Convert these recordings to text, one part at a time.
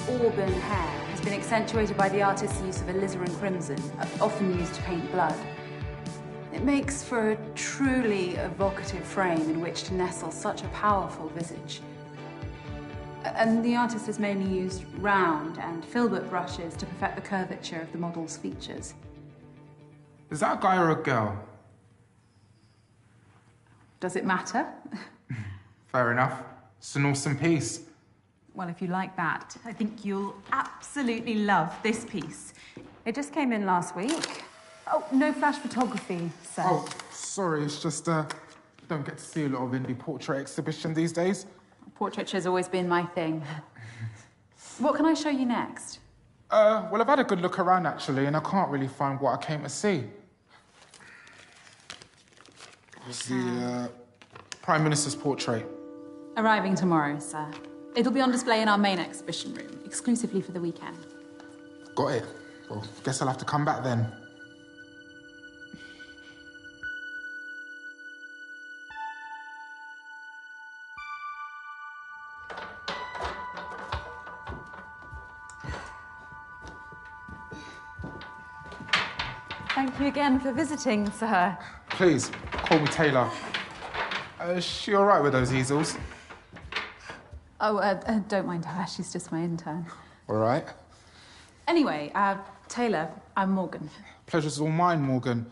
auburn hair has been accentuated by the artist's use of alizarin crimson, often used to paint blood. It makes for a truly evocative frame in which to nestle such a powerful visage. And the artist has mainly used round and filbert brushes to perfect the curvature of the model's features. Is that a guy or a girl? Does it matter? Fair enough. It's an awesome piece. Well, if you like that, I think you'll absolutely love this piece. It just came in last week. Oh, no flash photography, sir. Oh, sorry, it's just, don't get to see a lot of indie portrait exhibition these days. Portraiture has always been my thing. What can I show you next? Well, I've had a good look around, actually, and I can't really find what I came to see. It's the, Prime Minister's portrait. Arriving tomorrow, sir. It'll be on display in our main exhibition room, exclusively for the weekend. Got it. Well, guess I'll have to come back then. Thank you again for visiting, sir. Please, call me Taylor. Is she all right with those easels? Oh, don't mind her. She's just my intern. All right. Anyway, Taylor, I'm Morgan. Pleasure's all mine, Morgan.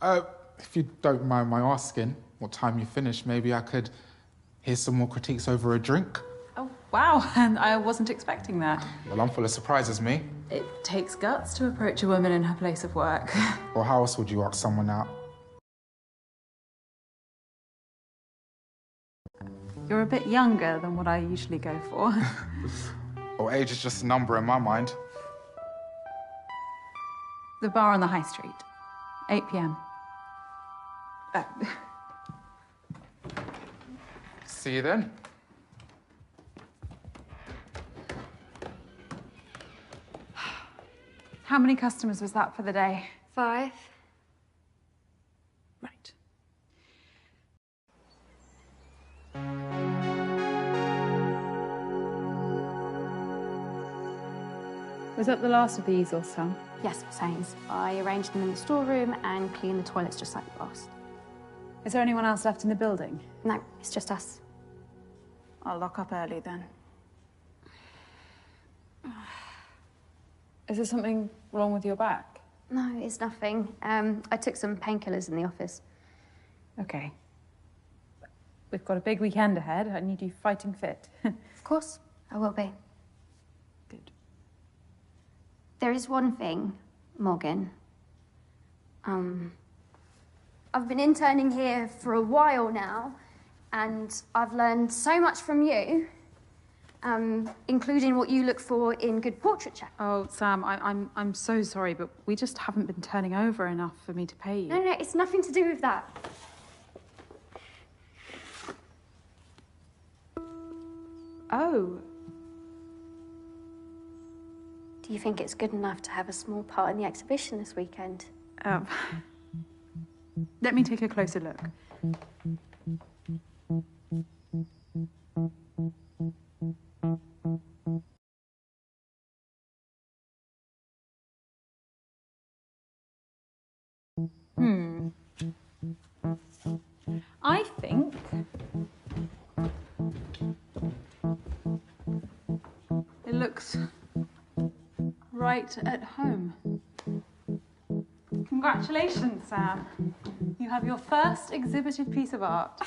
If you don't mind my asking, what time you finish, maybe I could hear some more critiques over a drink? Oh, wow. And I wasn't expecting that. Well, I'm full of surprises, me. It takes guts to approach a woman in her place of work. Well, how else would you ask someone out? You're a bit younger than what I usually go for. Well, age is just a number in my mind. The bar on the high street. 8 p.m. See you then. How many customers was that for the day? 5. Right. Was that the last of the easels, Sam? Yes, Miss Haynes. I arranged them in the storeroom and cleaned the toilets just like the last. Is there anyone else left in the building? No, it's just us. I'll lock up early then. Is there something wrong with your back? No, it's nothing. I took some painkillers in the office. Okay. We've got a big weekend ahead. I need you fighting fit. Of course, I will be. Good. There is one thing, Morgan. I've been interning here for a while now, and I've learned so much from you, including what you look for in good portraiture. Oh, Sam, I'm so sorry, but we just haven't been turning over enough for me to pay you. No, it's nothing to do with that. Oh. Do you think it's good enough to have a small part in the exhibition this weekend? Let me take a closer look. I think it looks right at home. Congratulations, Sam. You have your first exhibited piece of art.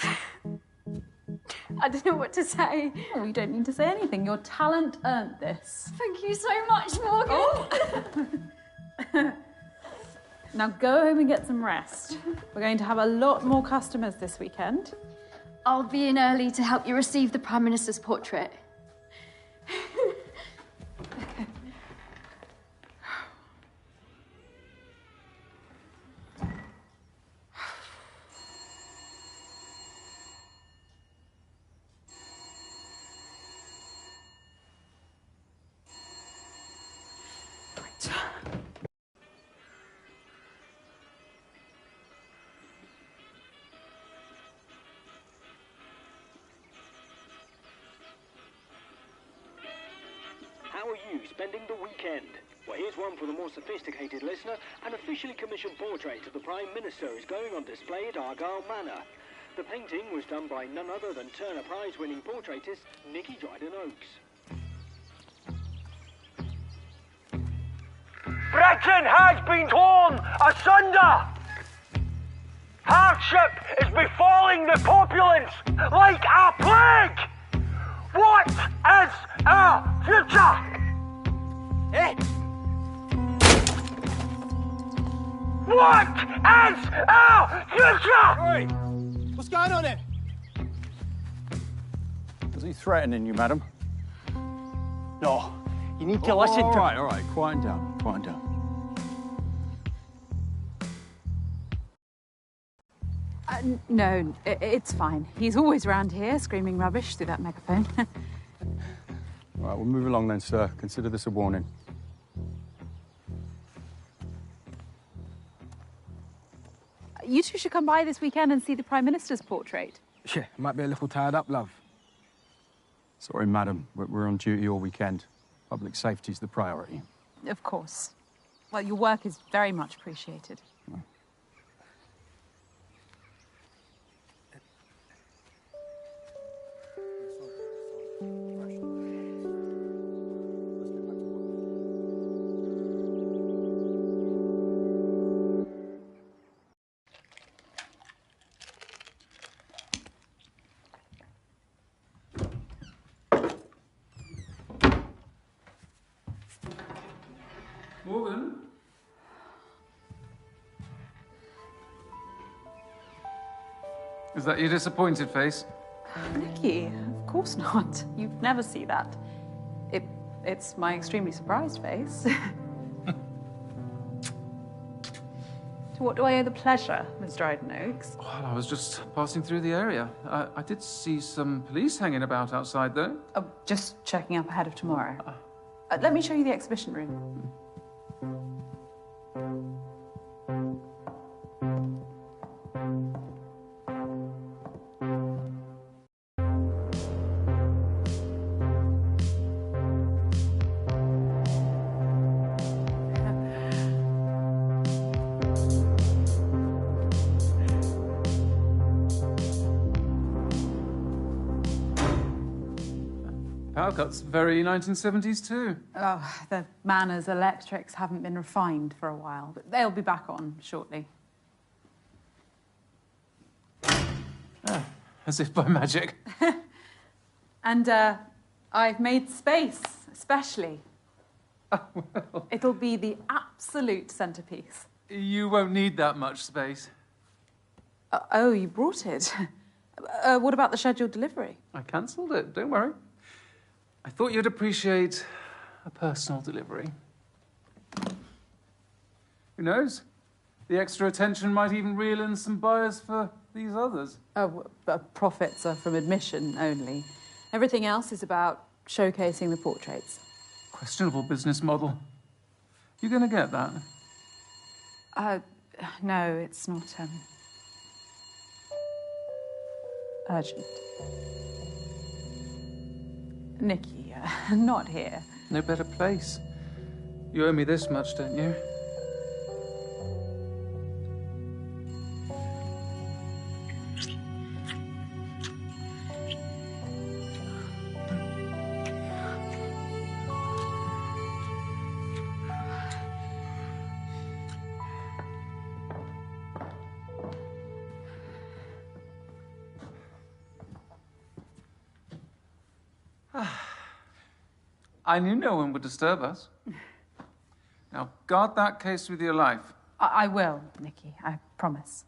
I don't know what to say. Oh, you don't need to say anything. Your talent earned this. Thank you so much, Morgan. Oh. Now go home and get some rest. We're going to have a lot more customers this weekend. I'll be in early to help you receive the Prime Minister's portrait. you spending the weekend? Well, here's one for the more sophisticated listener. An officially commissioned portrait of the Prime Minister is going on display at Argyle Manor. The painting was done by none other than Turner Prize-winning portraitist Nicky Dryden-Oakes. Britain has been torn asunder! Hardship is befalling the populace like a plague! What is our future? Eh? What is our future? Oi! What's going on here? Is he threatening you, madam? No, you need to listen to... All right, quiet down, quiet down. No, it's fine. He's always around here, screaming rubbish through that megaphone. All right, we'll move along then, sir. Consider this a warning. You two should come by this weekend and see the Prime Minister's portrait. Yeah, might be a little tied up, love. Sorry, madam, we're on duty all weekend. Public safety's the priority. Of course. Well, your work is very much appreciated. Morgan? Is that your disappointed face? Nicky, of course not. You'd never see that. It's my extremely surprised face. To what do I owe the pleasure, Miss Dryden-Oakes? Well, I was just passing through the area. I did see some police hanging about outside, though. Oh, just checking up ahead of tomorrow. Let me show you the exhibition room. Power cuts, very 1970s too. Oh, the Manor's electrics haven't been refined for a while, but they'll be back on shortly. Oh, as if by magic. And I've made space, especially. Oh, well. It'll be the absolute centerpiece. You won't need that much space. Oh, you brought it. What about the scheduled delivery? I cancelled it, don't worry. I thought you'd appreciate a personal delivery. Who knows? The extra attention might even reel in some buyers for these others. Oh, profits are from admission only. Everything else is about showcasing the portraits. Questionable business model. You gonna get that? No, it's not, urgent. Nicky, not here. No better place. You owe me this much, don't you? I knew no one would disturb us. Now, guard that case with your life. I will, Nicky, I promise.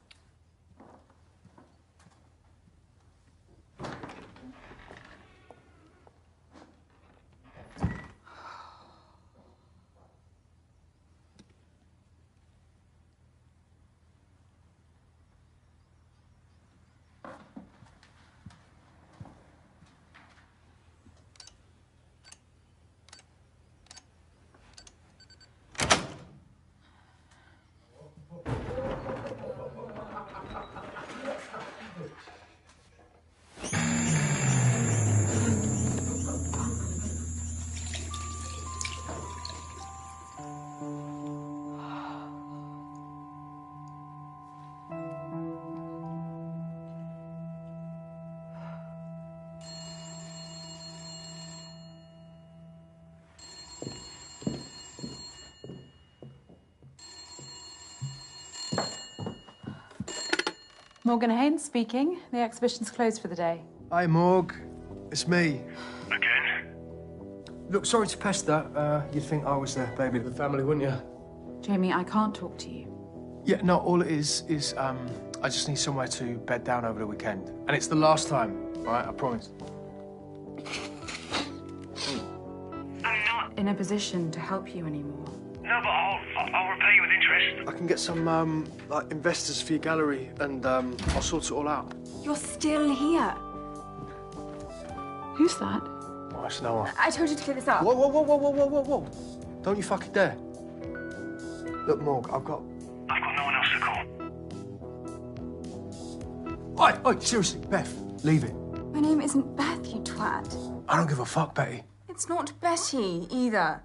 Morgan Haynes speaking. The exhibition's closed for the day. Hi, Morg. It's me. Again? Look, sorry to pester. You'd think I was the baby of the family, wouldn't you? Jamie, I can't talk to you. Yeah, no, all it is, I just need somewhere to bed down over the weekend. And it's the last time, all right? I promise. I'm not... In a position to help you anymore. No, but I'll repay you with interest. I can get some, like, investors for your gallery, and, I'll sort it all out. You're still here. Who's that? Oh, it's Noah. I told you to clear this up. Whoa, whoa, whoa, whoa, whoa, whoa, whoa, whoa. Don't you fucking dare. Look, Morg, I've got no one else to call. Oi, seriously, Beth, leave it. My name isn't Beth, you twat. I don't give a fuck, Betty. It's not Betty, either.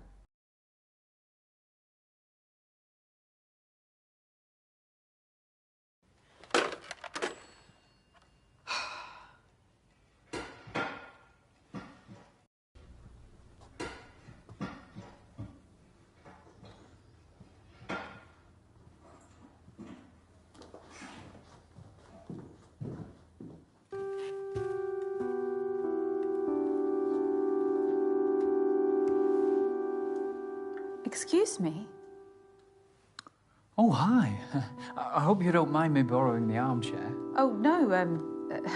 Excuse me? Oh, hi. I hope you don't mind me borrowing the armchair. Oh, no,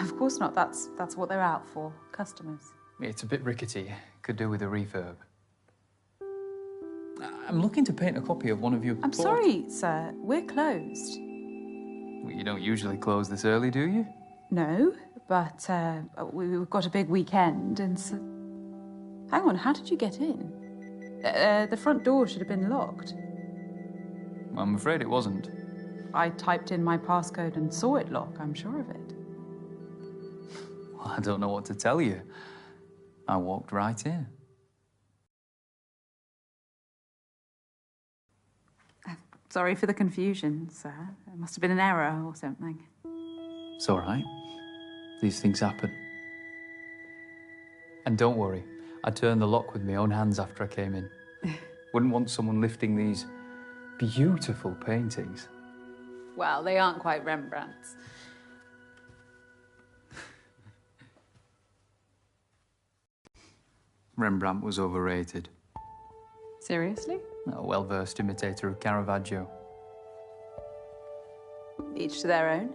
of course not. That's what they're out for, customers. It's a bit rickety. Could do with a refurb. I'm looking to paint a copy of one of your... I'm sorry, sir. We're closed. Well, you don't usually close this early, do you? No, but we've got a big weekend, and so... Hang on, how did you get in? The front door should have been locked. I'm afraid it wasn't. I typed in my passcode and saw it lock, I'm sure of it. Well, I don't know what to tell you. I walked right in. Sorry for the confusion, sir. It must have been an error or something. It's all right. These things happen. And don't worry, I turned the lock with my own hands after I came in. Wouldn't want someone lifting these beautiful paintings. Well, they aren't quite Rembrandt's. Rembrandt was overrated. Seriously? A well-versed imitator of Caravaggio. Each to their own.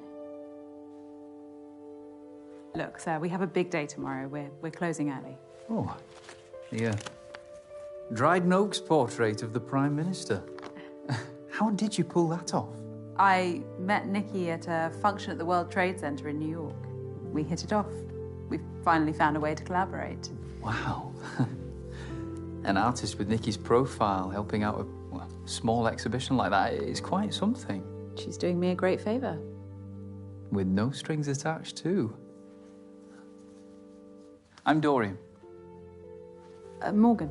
Look, sir, we have a big day tomorrow. We're closing early. Oh, the Dryden Oak's portrait of the Prime Minister. How did you pull that off? I met Nikki at a function at the World Trade Center in New York. We hit it off. We've finally found a way to collaborate. Wow. An artist with Nikki's profile helping out a small exhibition like that is quite something. She's doing me a great favor. With no strings attached, too. I'm Dorian. Morgan.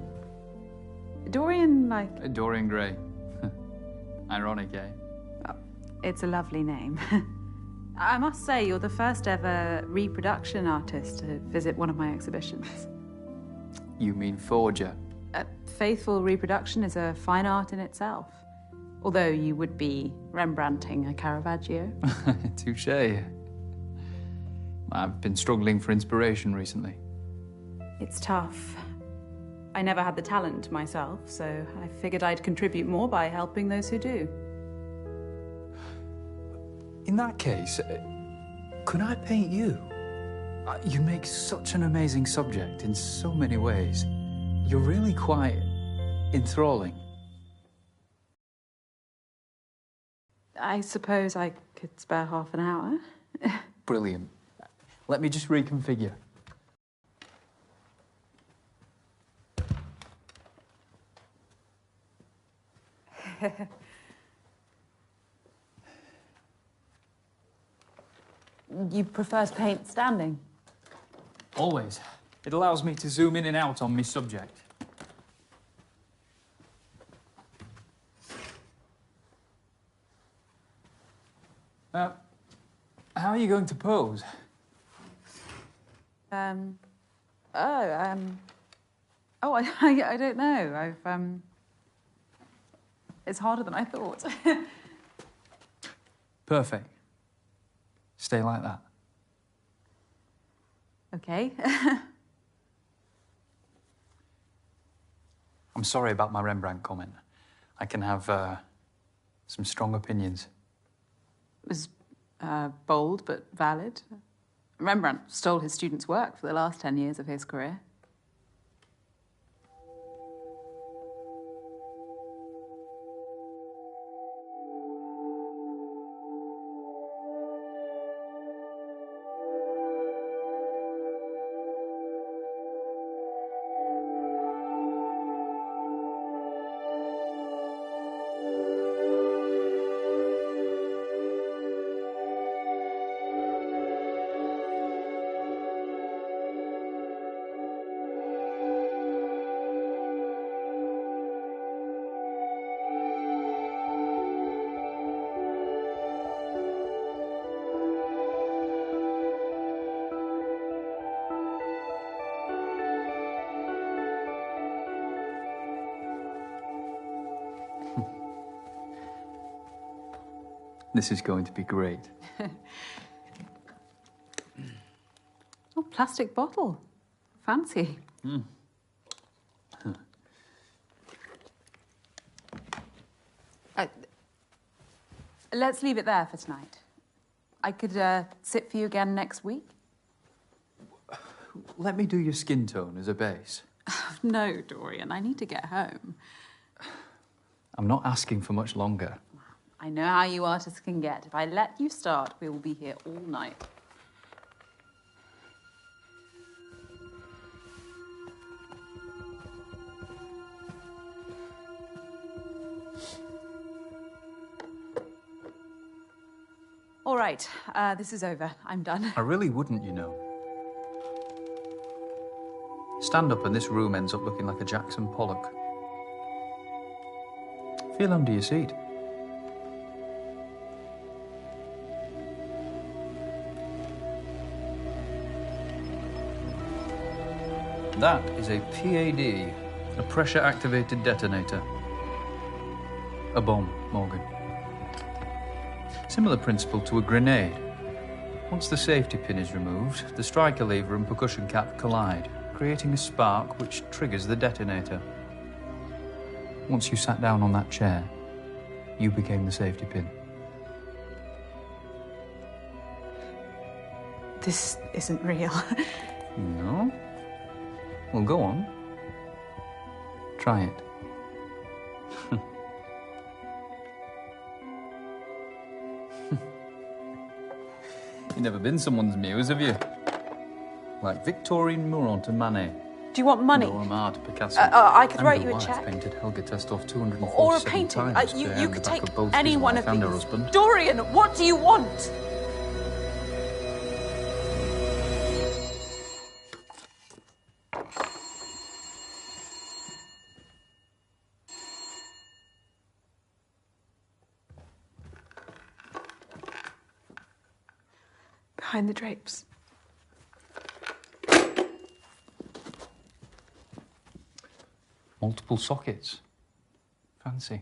Dorian, like... Dorian Gray. Ironic, eh? Oh, it's a lovely name. I must say, you're the first ever reproduction artist to visit one of my exhibitions. You mean forger? Faithful reproduction is a fine art in itself. Although you would be Rembrandting a Caravaggio. Touché. I've been struggling for inspiration recently. It's tough. I never had the talent myself, so I figured I'd contribute more by helping those who do. In that case, could I paint you? You make such an amazing subject in so many ways. You're really quite enthralling. I suppose I could spare half an hour. Brilliant. Let me just reconfigure. You prefer to paint standing? Always. It allows me to zoom in and out on my subject. How are you going to pose? I don't know. It's harder than I thought. Perfect. Stay like that. Okay. I'm sorry about my Rembrandt comment. I can have some strong opinions. It was bold but valid. Rembrandt stole his students' work for the last 10 years of his career. This is going to be great. Oh, plastic bottle. Fancy. Let's leave it there for tonight. I could sit for you again next week. Let me do your skin tone as a base. No, Dorian, I need to get home. I'm not asking for much longer. I know how you artists can get. If I let you start, we will be here all night. All right, this is over. I'm done. I really wouldn't, you know. Stand up and this room ends up looking like a Jackson Pollock. Feel under your seat. That is a PAD, a pressure-activated detonator. A bomb, Morgan. Similar principle to a grenade. Once the safety pin is removed, the striker lever and percussion cap collide, creating a spark which triggers the detonator. Once you sat down on that chair, you became the safety pin. This isn't real. No? Well, go on. Try it. You've never been someone's muse, have you? Like Victorine Murat to Manet. Do you want money? Or Amar to Picasso. I could write And you a wife check. Painted Helga Testov 247 Or a painting. times You behind could the back take of both any his one wife of and her these. husband. Dorian, what do you want? Behind the drapes. Multiple sockets. Fancy.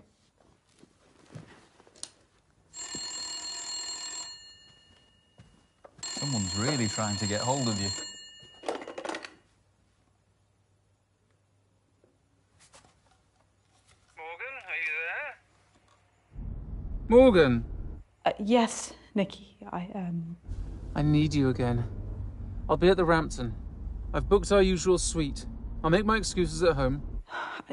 Someone's really trying to get hold of you. Morgan, are you there? Morgan, Yes, Nikki. I need you again. I'll be at the Rampton. I've booked our usual suite. I'll make my excuses at home.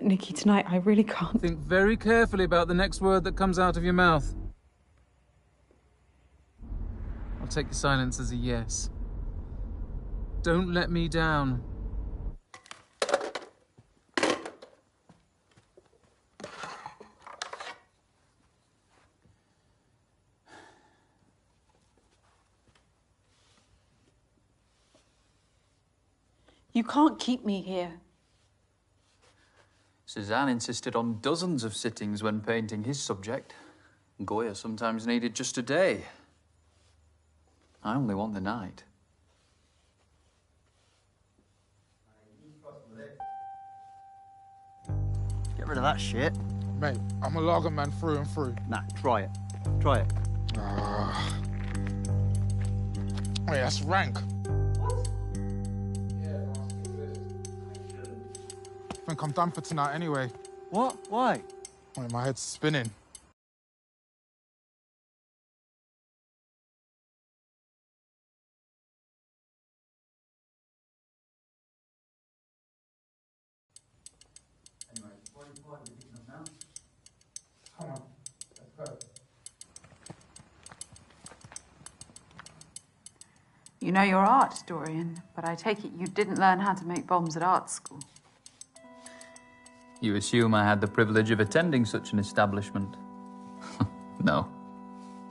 Nikki, tonight I really can't. Think very carefully about the next word that comes out of your mouth. I'll take your silence as a yes. Don't let me down. You can't keep me here. Cézanne insisted on dozens of sittings when painting his subject. Goya sometimes needed just a day. I only want the night. Get rid of that shit. Mate, I'm a lager man through and through. Nah, try it. Try it. Wait, that's rank. What? I think I'm done for tonight anyway. What? Why? Wait, my head's spinning. Come on, let's go. You know your art, Dorian, but I take it you didn't learn how to make bombs at art school. You assume I had the privilege of attending such an establishment? No.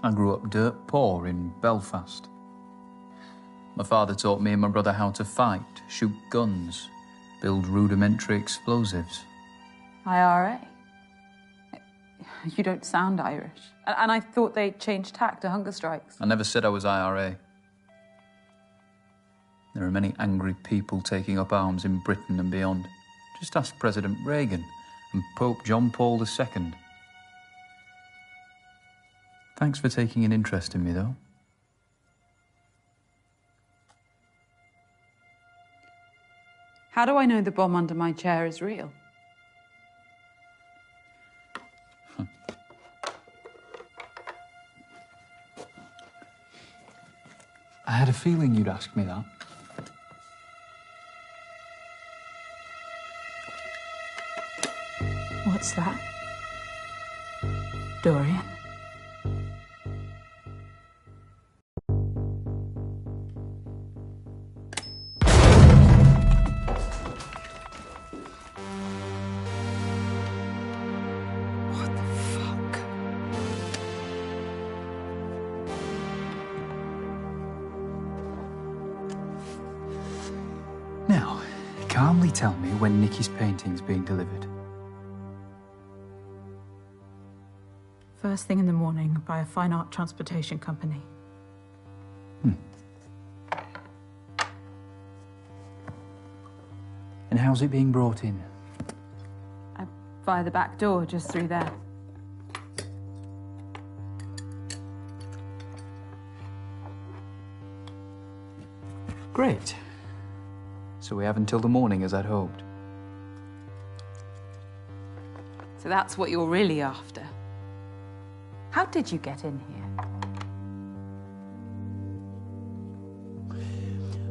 I grew up dirt poor in Belfast. My father taught me and my brother how to fight, shoot guns, build rudimentary explosives. IRA? You don't sound Irish. And I thought they changed tack to hunger strikes. I never said I was IRA. There are many angry people taking up arms in Britain and beyond. Just ask President Reagan and Pope John Paul II. Thanks for taking an interest in me, though. How do I know the bomb under my chair is real? I had a feeling you'd ask me that. What's that? Dorian? What the fuck? Now, calmly tell me when Nikki's painting's being delivered. First thing in the morning by a fine art transportation company. And how's it being brought in? Via the back door, just through there. Great. So we have until the morning as I'd hoped. So that's what you're really after. How did you get in here?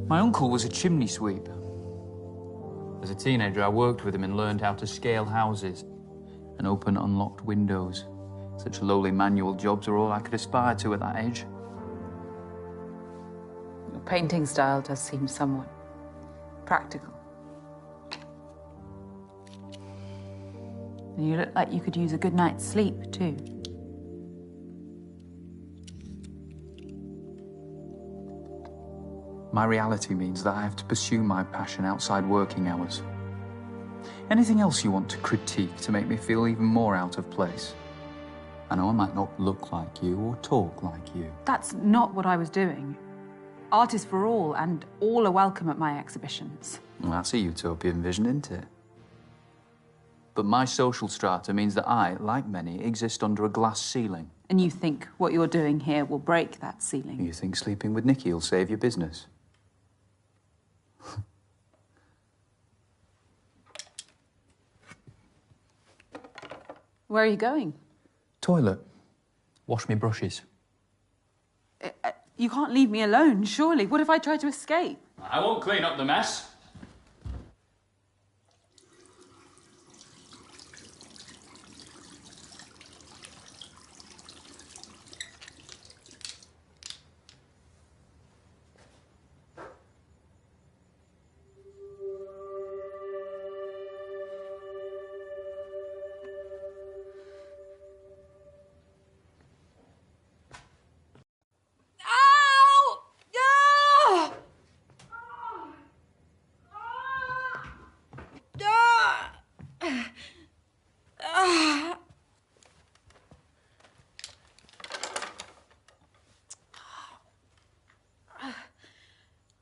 My uncle was a chimney sweep. As a teenager, I worked with him and learned how to scale houses and open unlocked windows. Such lowly manual jobs are all I could aspire to at that age. Your painting style does seem somewhat practical. And you look like you could use a good night's sleep, too. My reality means that I have to pursue my passion outside working hours. Anything else you want to critique to make me feel even more out of place? I know I might not look like you or talk like you. That's not what I was doing. Art is for all, and all are welcome at my exhibitions. Well, that's a utopian vision, isn't it? But my social strata means that I, like many, exist under a glass ceiling. And you think what you're doing here will break that ceiling? You think sleeping with Nikki will save your business? Where are you going? Toilet. Wash me brushes. You can't leave me alone, surely. What if I try to escape? I won't clean up the mess.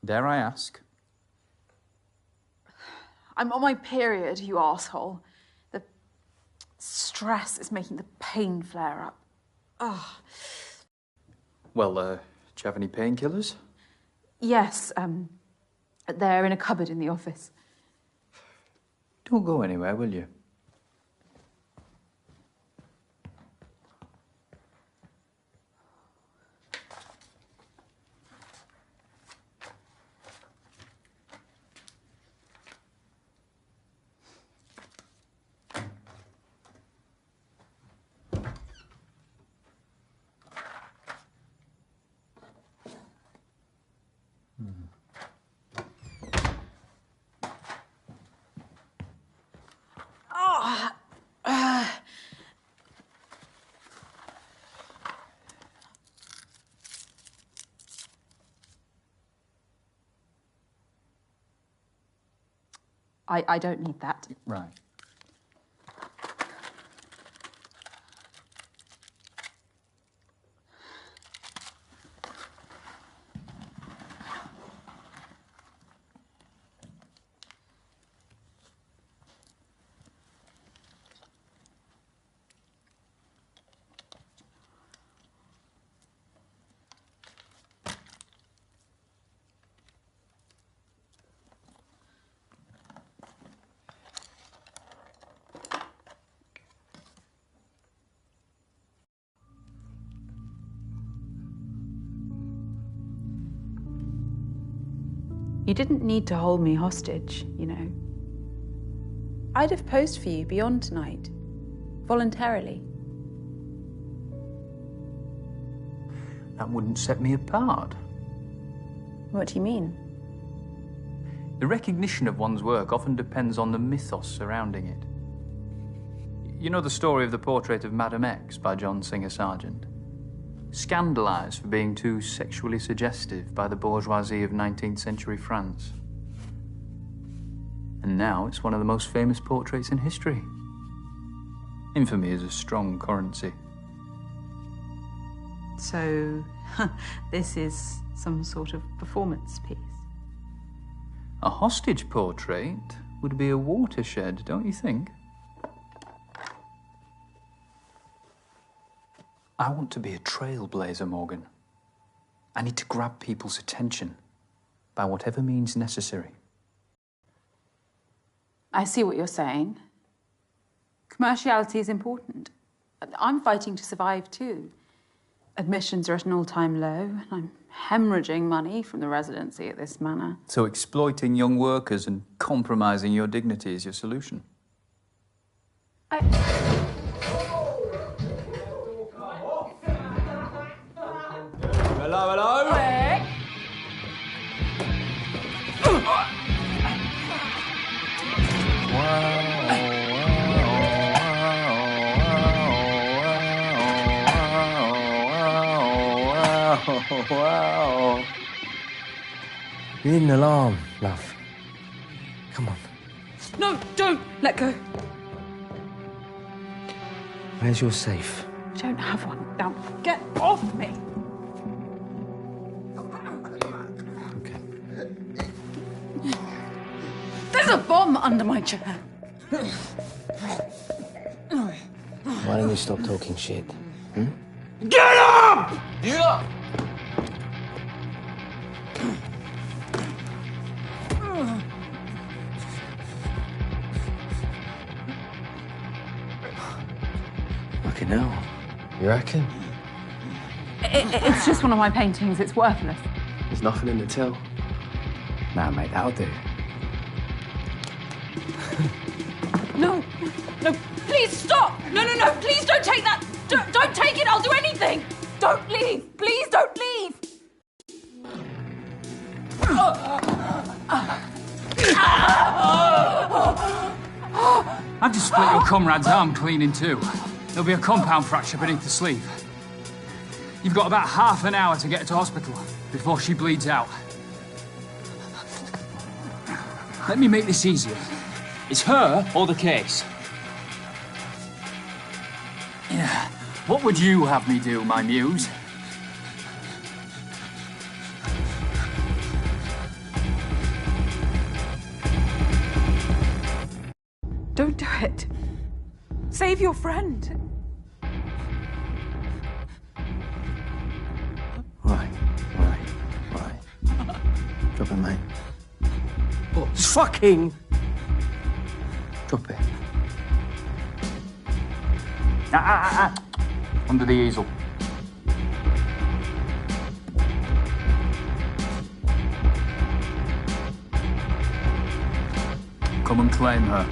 Dare I ask? I'm on my period, you asshole. The stress is making the pain flare up. Ugh. Well, do you have any painkillers? Yes, they're in a cupboard in the office. Don't go anywhere, will you? I don't need that. Right. You didn't need to hold me hostage, you know. I'd have posed for you beyond tonight, voluntarily. That wouldn't set me apart. What do you mean? The recognition of one's work often depends on the mythos surrounding it. You know the story of the portrait of Madame X by John Singer Sargent? Scandalised for being too sexually suggestive by the bourgeoisie of 19th century France. And now it's one of the most famous portraits in history. Infamy is a strong currency. So, this is some sort of performance piece? A hostage portrait would be a watershed, don't you think? I want to be a trailblazer, Morgan. I need to grab people's attention by whatever means necessary. I see what you're saying. Commerciality is important. I'm fighting to survive too. Admissions are at an all-time low, and I'm hemorrhaging money from the residency at this manor. So exploiting young workers and compromising your dignity is your solution? Hello, hello? Hey. Wow. You need an alarm, love. Come on. No, don't! Let go. Where's your safe? I don't have one. Now, get off me! Okay. There's a bomb under my chair. Why don't you stop talking shit? Hmm? Get up! Get up! Fucking hell. You reckon? It's just one of my paintings. It's worthless. There's nothing in the till. Nah, mate, that'll do. No, no, please stop! No, no, no, please don't take that! Don't take it, I'll do anything! Don't leave! Please don't leave! I've just split your comrade's arm clean in two. There'll be a compound fracture beneath the sleeve. You've got about half an hour to get her to hospital before she bleeds out. Let me make this easier. It's her or the case. Yeah. What would you have me do, my muse? Don't do it. Save your friend. Right. Drop it, mate. What? Fucking! Drop it. Under the easel. Come and claim her.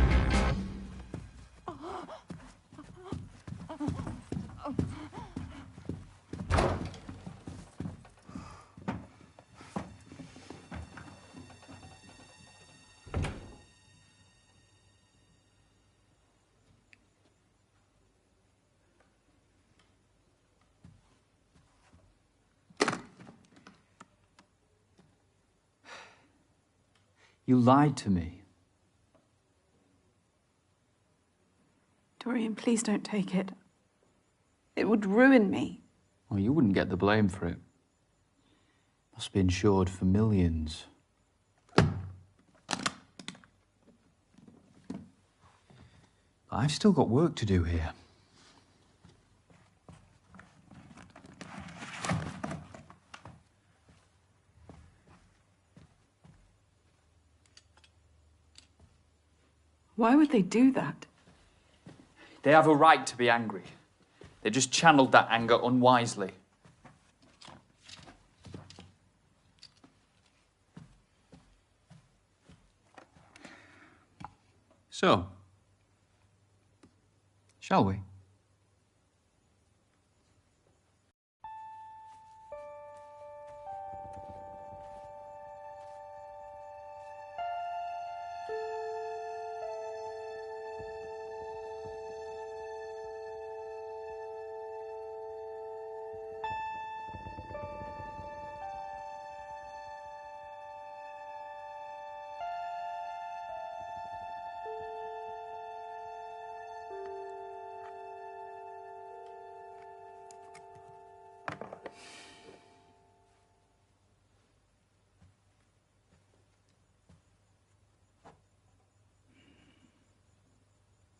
You lied to me. Dorian, please don't take it. It would ruin me. Well, you wouldn't get the blame for it. Must be insured for millions. I've still got work to do here. Why would they do that? They have a right to be angry. They just channeled that anger unwisely. So, shall we?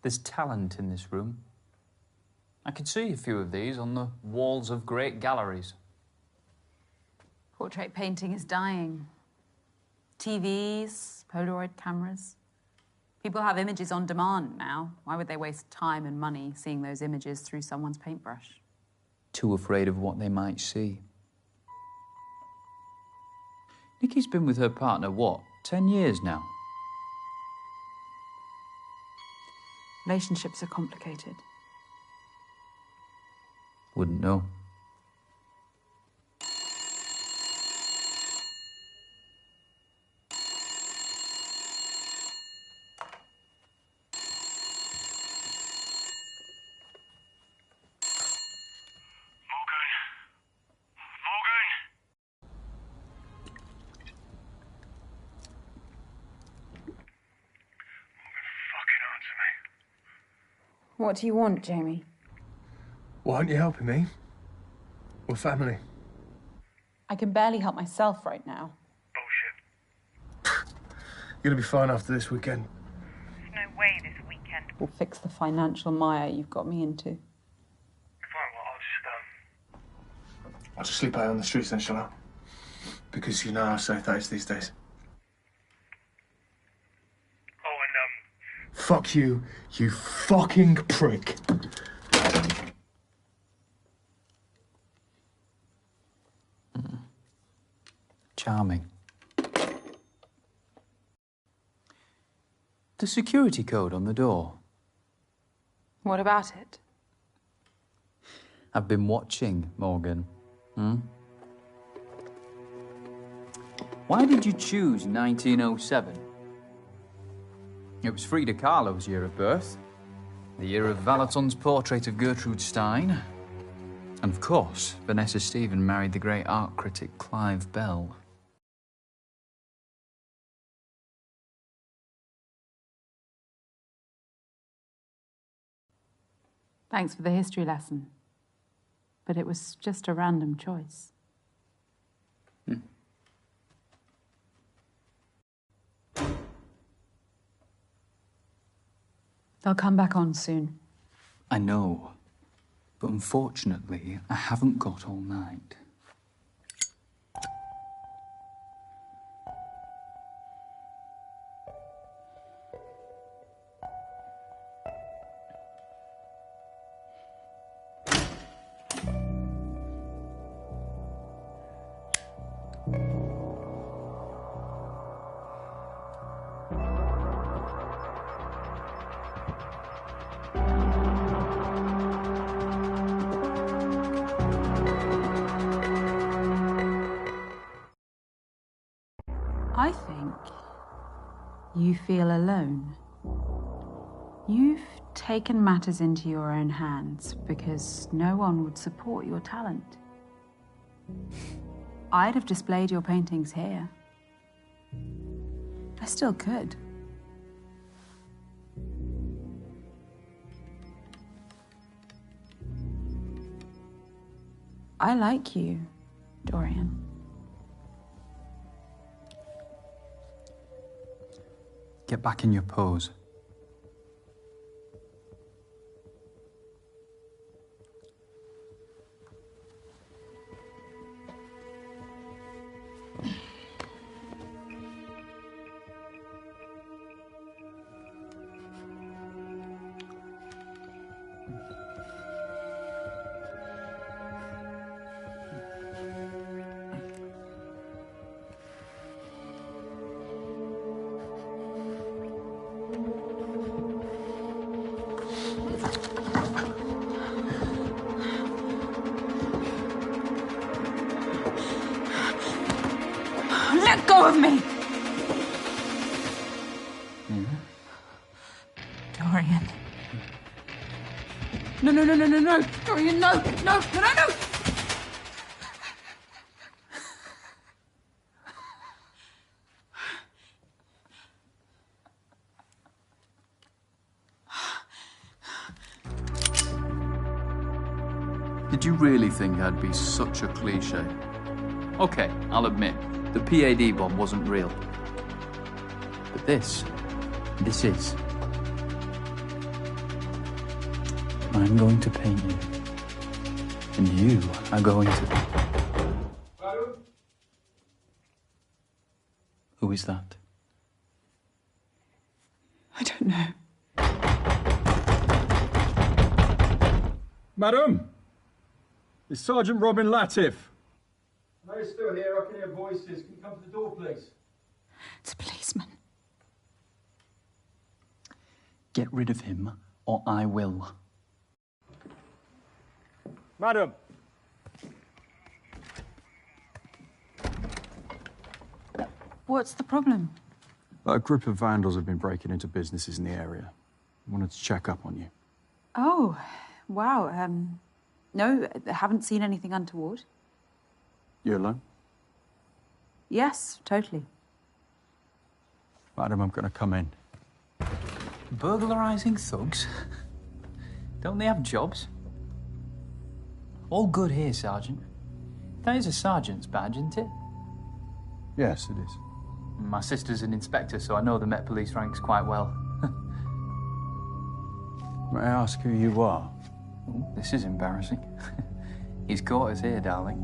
There's talent in this room. I can see a few of these on the walls of great galleries. Portrait painting is dying. TVs, Polaroid cameras. People have images on demand now. Why would they waste time and money seeing those images through someone's paintbrush? Too afraid of what they might see. Nikki's been with her partner, what, 10 years now? Relationships are complicated. Wouldn't know. What do you want, Jamie? Why aren't you helping me? We're family. I can barely help myself right now. Bullshit. You're gonna be fine after this weekend. There's no way this weekend. We'll fix the financial mire you've got me into. Fine, well, I'll just sleep out on the streets then, shall I? Because you know how safe that is these days. Fuck you, you fucking prick. Charming. The security code on the door. What about it? I've been watching, Morgan. Why did you choose 1907? It was Frida Kahlo's year of birth, the year of Valaton's portrait of Gertrude Stein, and of course, Vanessa Stephen married the great art critic Clive Bell. Thanks for the history lesson. But it was just a random choice. They'll come back on soon. I know, but unfortunately, I haven't got all night. I think you feel alone. You've taken matters into your own hands because no one would support your talent. I'd have displayed your paintings here. I still could. I like you, Dorian. Get back in your pose. Let go of me! Dorian. No. Dorian, no! No! Did you really think I'd be such a cliche? Okay, I'll admit, the PAD bomb wasn't real. But this is. I'm going to paint you. And you are going to... Who is that? I don't know. Madam! It's Sergeant Robin Latif. No, you're still here. I can hear voices. Can you come to the door, please? It's a policeman. Get rid of him, or I will. Madam! What's the problem? A group of vandals have been breaking into businesses in the area. I wanted to check up on you. Oh, wow. No, I haven't seen anything untoward. You alone? Yes, totally. Madam, I'm going to come in. Burglarizing thugs? Don't they have jobs? All good here, Sergeant. That is a sergeant's badge, isn't it? Yes, it is. My sister's an inspector, so I know the Met Police ranks quite well. May I ask who you are? Ooh, this is embarrassing. He's caught us here, darling.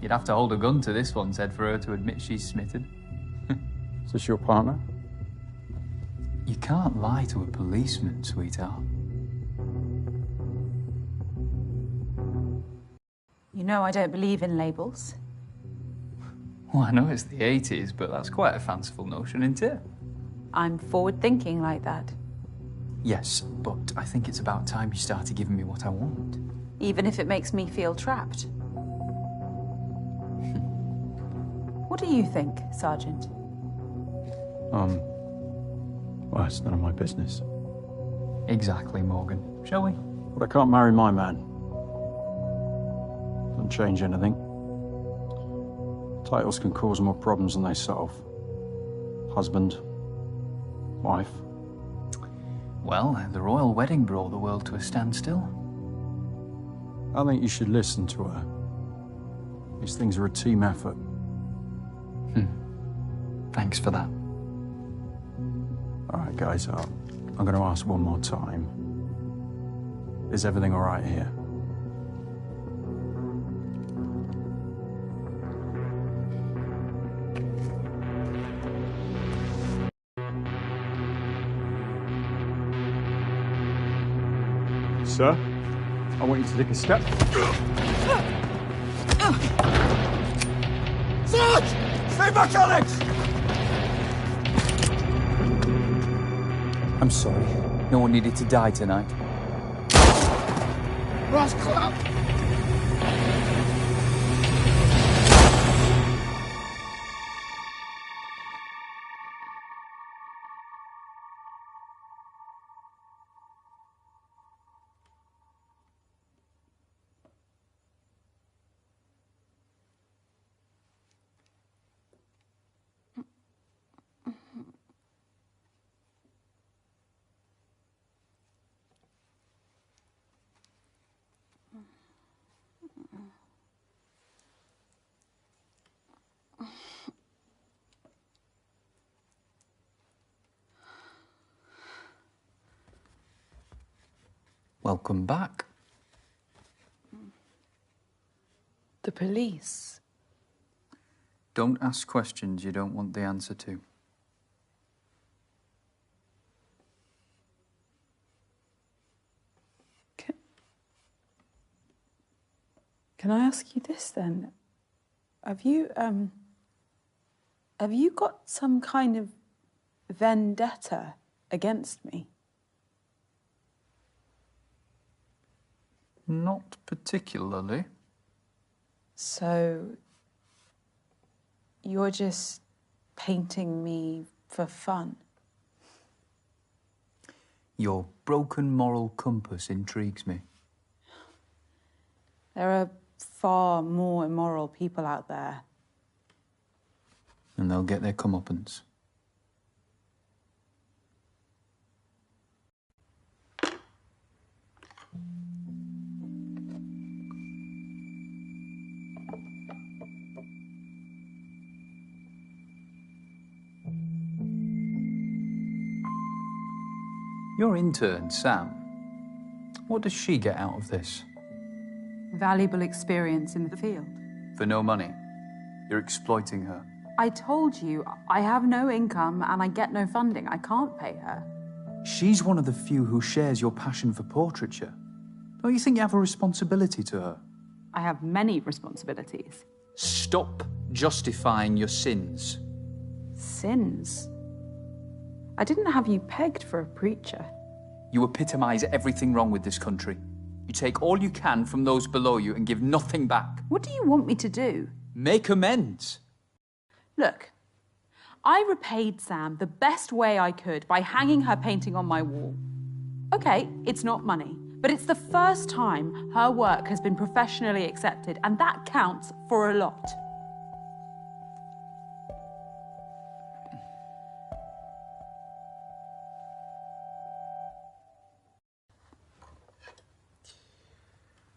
You'd have to hold a gun to this one's head for her to admit she's smitten. Is this your partner? You can't lie to a policeman, sweetheart. You know I don't believe in labels. Well, I know it's the 80s, but that's quite a fanciful notion, isn't it? I'm forward-thinking like that. Yes, but I think it's about time you started giving me what I want. Even if it makes me feel trapped. What do you think, Sergeant? Well, it's none of my business. Exactly, Morgan. Shall we? But I can't marry my man. Doesn't change anything. Titles can cause more problems than they solve. Husband, wife. Well, the royal wedding brought the world to a standstill. I think you should listen to her. These things are a team effort. Thanks for that. All right, guys, I'm going to ask one more time. Is everything all right here? Sir, I want you to take a step. Sarge! Stay back, Alex! I'm sorry. No one needed to die tonight. Rascal! Welcome back. The police. Don't ask questions you don't want the answer to. Can I ask you this then? Have you got some kind of vendetta against me? Not particularly. So, you're just painting me for fun? Your broken moral compass intrigues me. There are far more immoral people out there. And they'll get their comeuppance. Your intern, Sam, what does she get out of this? Valuable experience in the field. For no money. You're exploiting her. I told you, I have no income and I get no funding. I can't pay her. She's one of the few who shares your passion for portraiture. Don't you think you have a responsibility to her? I have many responsibilities. Stop justifying your sins. Sins? I didn't have you pegged for a preacher. You epitomise everything wrong with this country. You take all you can from those below you and give nothing back. What do you want me to do? Make amends. Look, I repaid Sam the best way I could by hanging her painting on my wall. Okay, it's not money, but it's the first time her work has been professionally accepted, and that counts for a lot.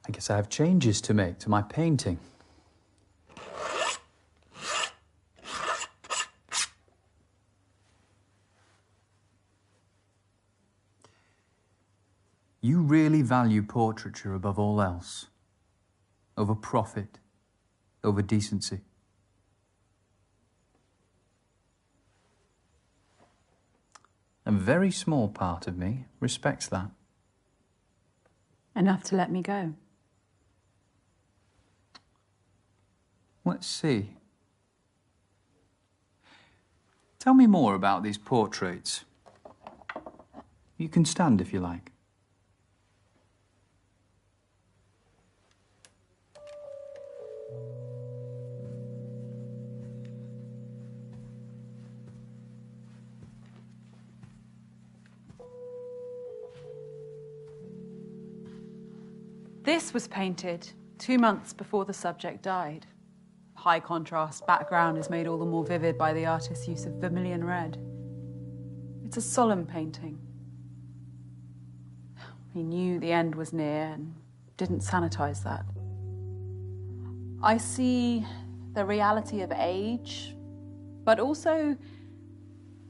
I guess I have changes to make to my painting. You really value portraiture above all else. Over profit, over decency. A very small part of me respects that. Enough to let me go. Let's see. Tell me more about these portraits. You can stand if you like. This was painted 2 months before the subject died. High contrast background is made all the more vivid by the artist's use of vermilion red. It's a solemn painting. He knew the end was near and didn't sanitize that. I see the reality of age, but also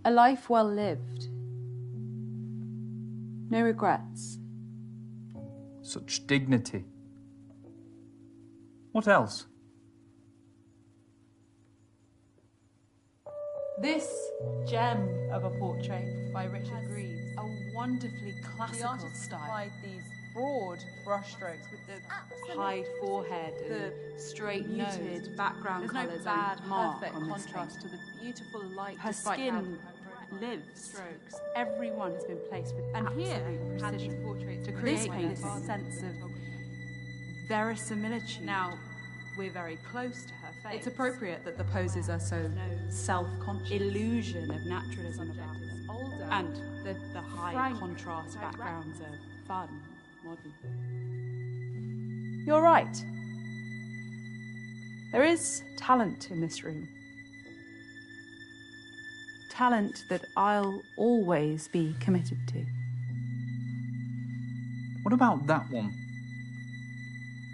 a life well lived. No regrets. Such dignity. What else? This gem of a portrait by Richard Greaves, a wonderfully classical style. These broad brushstrokes with the high forehead, the straight muted background colours, bad perfect contrast to the beautiful light. Her skin lives. Strokes. Everyone has been placed with absolute precision to create this sense of verisimilitude. Now, we're very close to her face. It's appropriate that the poses are so self-conscious. Illusion of naturalism about them. And the high contrast backgrounds are fun, modern. You're right. There is talent in this room. Talent that I'll always be committed to. What about that one?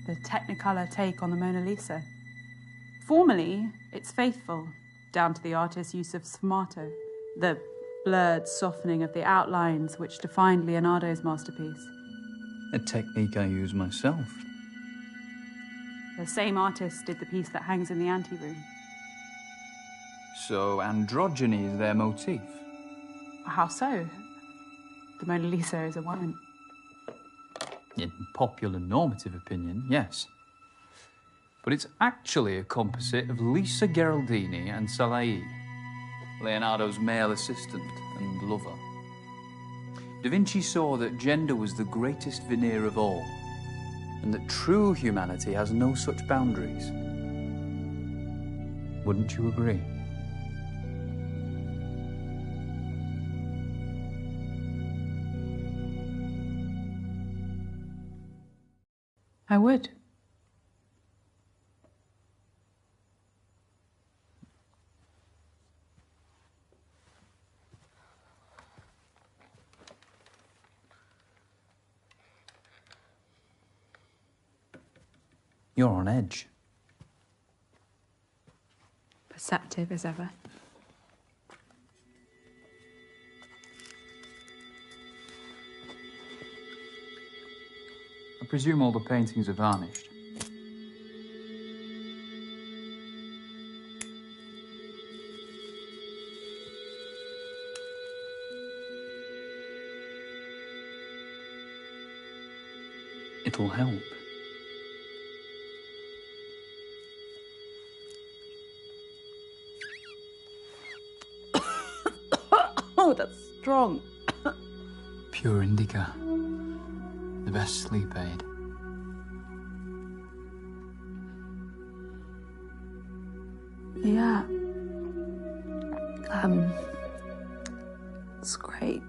The Technicolor take on the Mona Lisa. Formally, it's faithful, down to the artist's use of sfumato, the blurred softening of the outlines which defined Leonardo's masterpiece. A technique I use myself. The same artist did the piece that hangs in the anteroom. So androgyny is their motif? How so? The Mona Lisa is a woman. In popular normative opinion, yes. But it's actually a composite of Lisa Gherardini and Salai, Leonardo's male assistant and lover. Da Vinci saw that gender was the greatest veneer of all, and that true humanity has no such boundaries. Wouldn't you agree? I would. You're on edge. Perceptive as ever. I presume all the paintings are varnished. It'll help. Oh, that's strong. Pure indica. The best sleep aid. Yeah. It's great.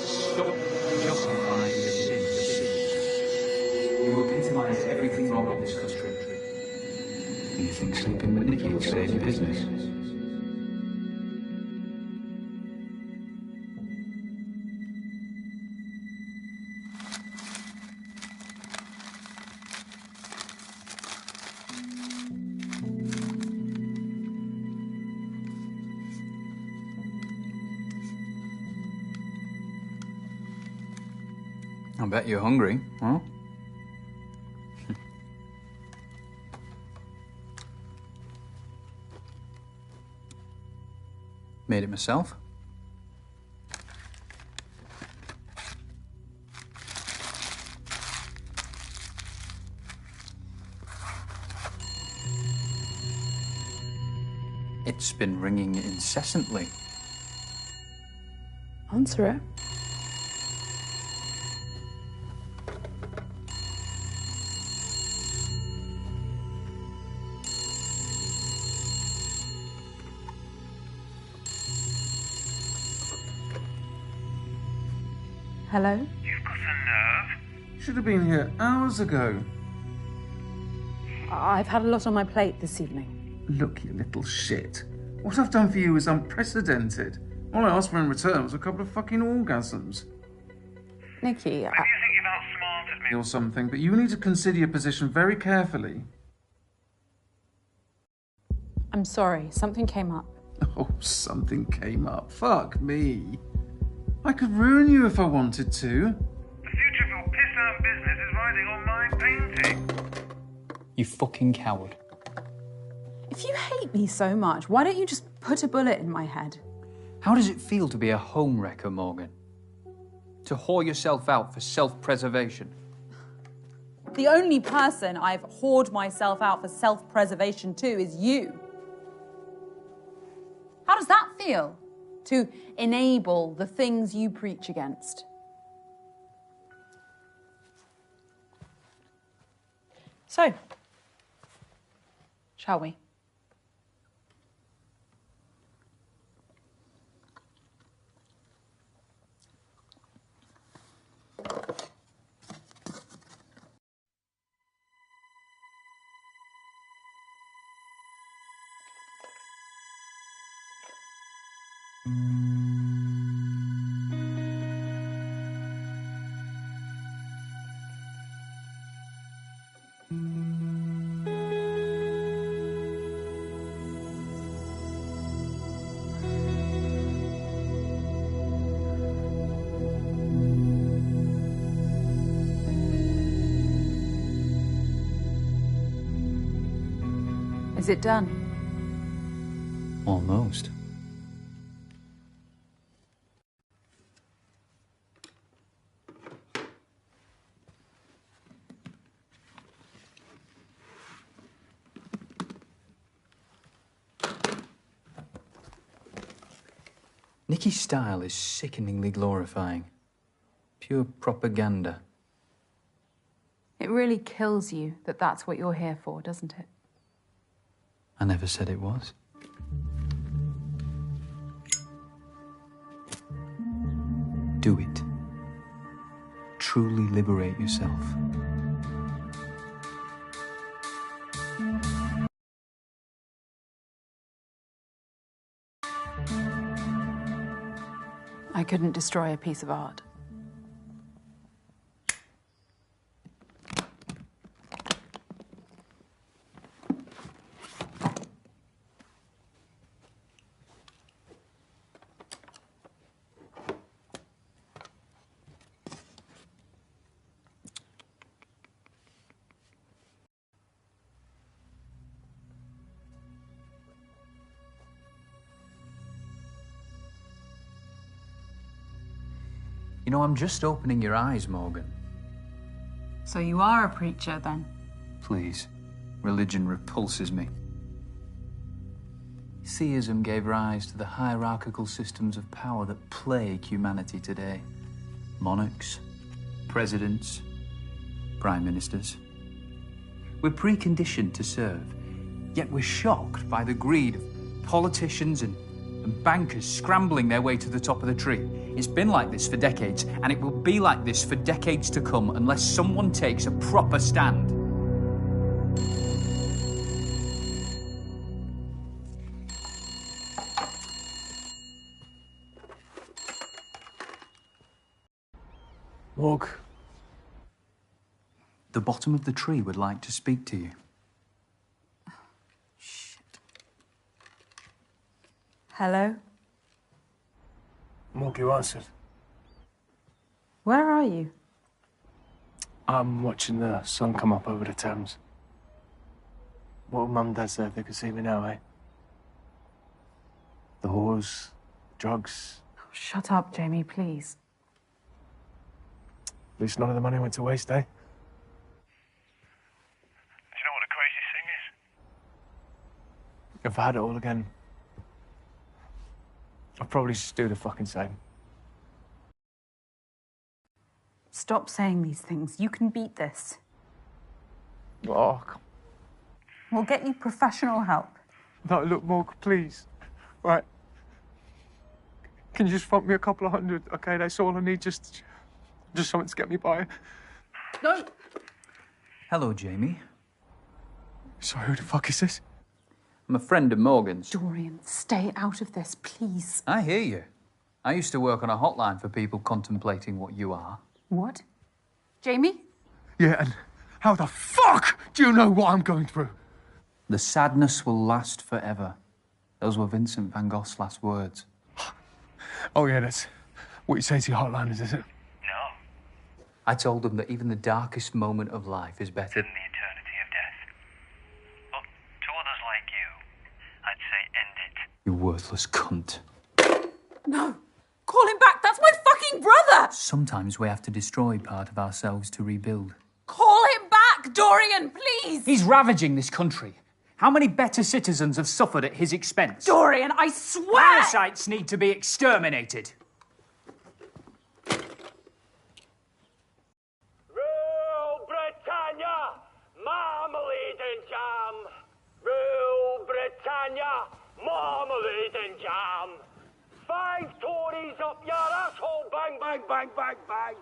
Stop justifying the sin. You epitomise everything wrong with this country. You think sleeping with Nikki will save your business? I bet you're hungry, huh? Made it myself. It's been ringing incessantly. Answer it. Hello? You've got a nerve. Should have been here hours ago. I've had a lot on my plate this evening. Look, you little shit. What I've done for you is unprecedented. All I asked for in return was a couple of fucking orgasms. Nikki, Maybe you think you've outsmarted me. Or something, but you need to consider your position very carefully. I'm sorry, something came up. Oh, something came up. Fuck me. I could ruin you if I wanted to. The future of your piss-out business is riding on my painting. You fucking coward. If you hate me so much, why don't you just put a bullet in my head? How does it feel to be a home wrecker, Morgan? To whore yourself out for self-preservation? The only person I've whored myself out for self-preservation to is you. How does that feel? To enable the things you preach against? So, shall we? Is it done? Almost. Nikki's style is sickeningly glorifying. Pure propaganda. It really kills you that that's what you're here for, doesn't it? I never said it was. Do it. Truly liberate yourself. I couldn't destroy a piece of art. You know, I'm just opening your eyes, Morgan. So you are a preacher, then? Please. Religion repulses me. Theism gave rise to the hierarchical systems of power that plague humanity today. Monarchs, presidents, prime ministers. We're preconditioned to serve, yet we're shocked by the greed of politicians and bankers scrambling their way to the top of the tree. It's been like this for decades, and it will be like this for decades to come unless someone takes a proper stand. Morg. The bottom of the tree would like to speak to you. Hello? Morg, you answered. Where are you? I'm watching the sun come up over the Thames. What would Mum and Dad say if they could see me now, eh? The whores, drugs. Oh, shut up, Jamie, please. At least none of the money went to waste, eh? Do you know what the craziest thing is? If I had it all again, I'd probably just do the fucking same. Stop saying these things. You can beat this. Oh, We'll get you professional help. no, look, Morg, please. Right. Can you just front me a couple of hundred, okay? That's all I need, just something to get me by. No! Hello, Jamie. Sorry, who the fuck is this? I'm a friend of Morgan's. Dorian, stay out of this, please. I hear you. I used to work on a hotline for people contemplating what you are. What? Jamie? Yeah, and how the fuck do you know what I'm going through? The sadness will last forever. Those were Vincent van Gogh's last words. Oh, yeah, that's what you say to your hotliners, is it? No. I told them that even the darkest moment of life is better Than the eternity of death. But to others like you, I'd say end it. You worthless cunt. No! Call him back! That's my fucking brother! Sometimes we have to destroy part of ourselves to rebuild. Call him back, Dorian, please! He's ravaging this country. How many better citizens have suffered at his expense? Dorian, I swear! Parasites need to be exterminated. Rule Britannia, marmalade and jam. Rule Britannia, marmalade and jam. 5 Tories up your asshole, bang, bang, bang, bang, bang.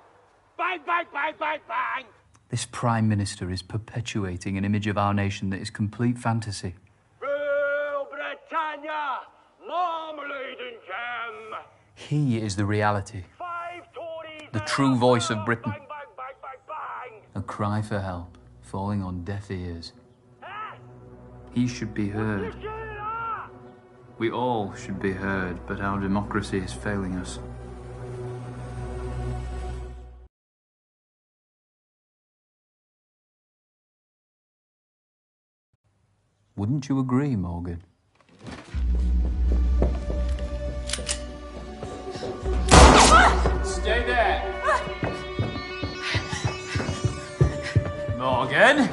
Bang, bang, bang, bang, bang. This Prime Minister is perpetuating an image of our nation that is complete fantasy. Rule Britannia, marmalade and jam. He is the reality. 5 Tories The true voice of Britain. bang, bang, bang, bang, bang. A cry for help, falling on deaf ears. He should be heard. We all should be heard, but our democracy is failing us. Wouldn't you agree, Morgan? Stay there. Morgan?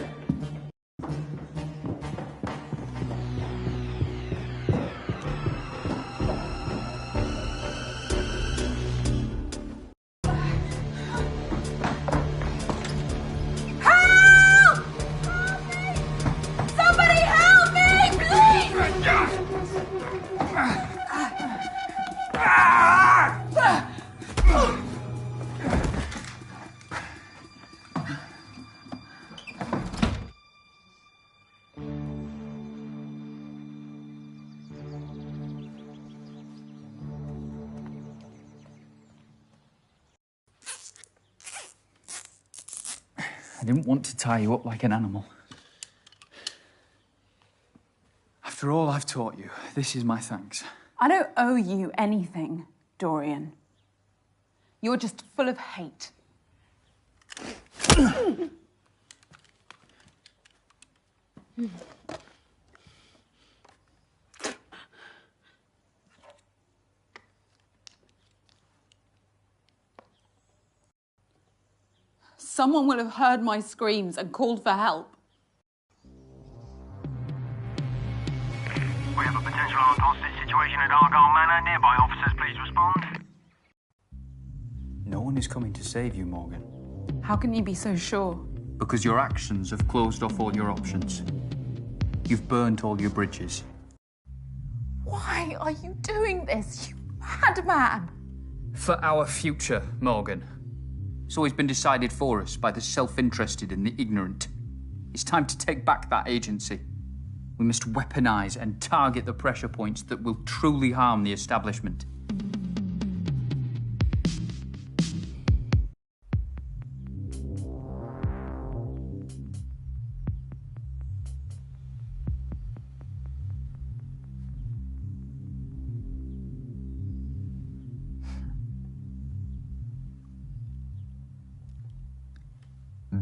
I didn't want to tie you up like an animal. After all I've taught you, this is my thanks. I don't owe you anything, Dorian. You're just full of hate. Someone will have heard my screams and called for help. We have a potential armed hostage situation at Argyle Manor. Nearby officers, please respond. No one is coming to save you, Morgan. How can you be so sure? Because your actions have closed off all your options. You've burnt all your bridges. Why are you doing this, you madman? For our future, Morgan. It's always been decided for us by the self-interested and the ignorant. It's time to take back that agency. We must weaponize and target the pressure points that will truly harm the establishment.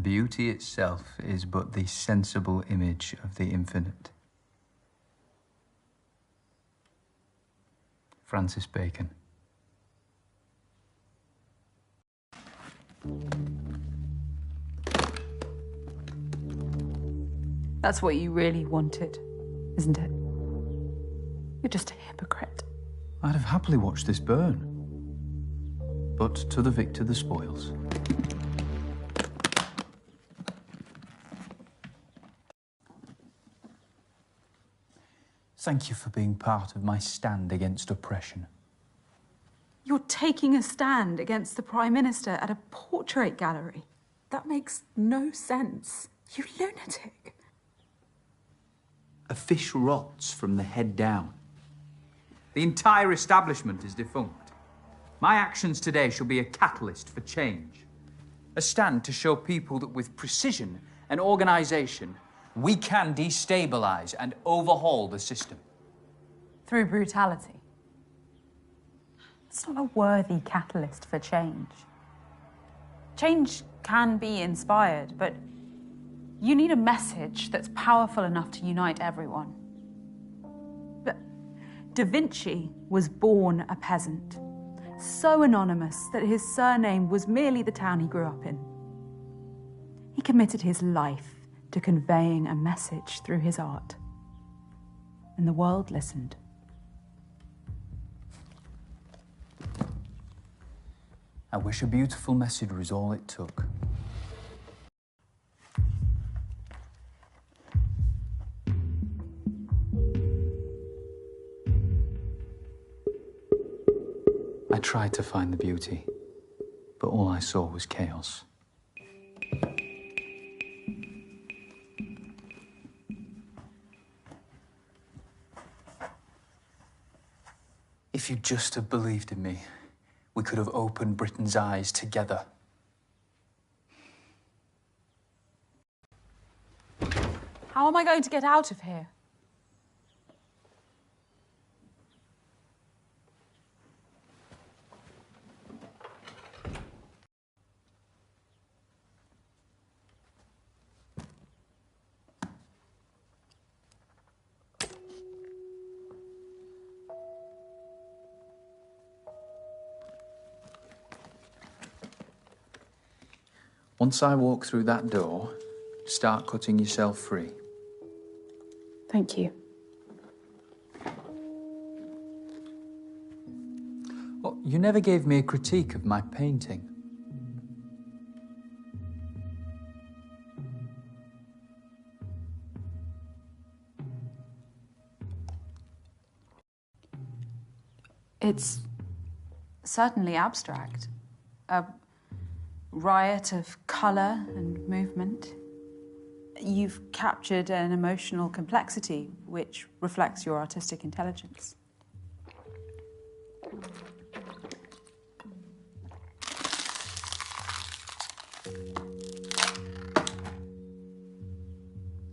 Beauty itself is but the sensible image of the infinite. Francis Bacon. That's what you really wanted, isn't it? You're just a hypocrite. I'd have happily watched this burn. But to the victor the spoils. Thank you for being part of my stand against oppression. You're taking a stand against the Prime Minister at a portrait gallery. That makes no sense. You lunatic. A fish rots from the head down. The entire establishment is defunct. My actions today shall be a catalyst for change. A stand to show people that with precision and organisation, we can destabilise and overhaul the system. Through brutality. It's not a worthy catalyst for change. Change can be inspired, but you need a message that's powerful enough to unite everyone. But Da Vinci was born a peasant, so anonymous that his surname was merely the town he grew up in. He committed his life to conveying a message through his art, and the world listened. I wish a beautiful message was all it took. I tried to find the beauty, but all I saw was chaos. If you'd just have believed in me, we could have opened Britain's eyes together. How am I going to get out of here? Once I walk through that door, start cutting yourself free. Thank you. Oh, you never gave me a critique of my painting. It's certainly abstract. A riot of colour and movement. You've captured an emotional complexity which reflects your artistic intelligence.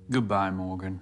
Goodbye, Morgan.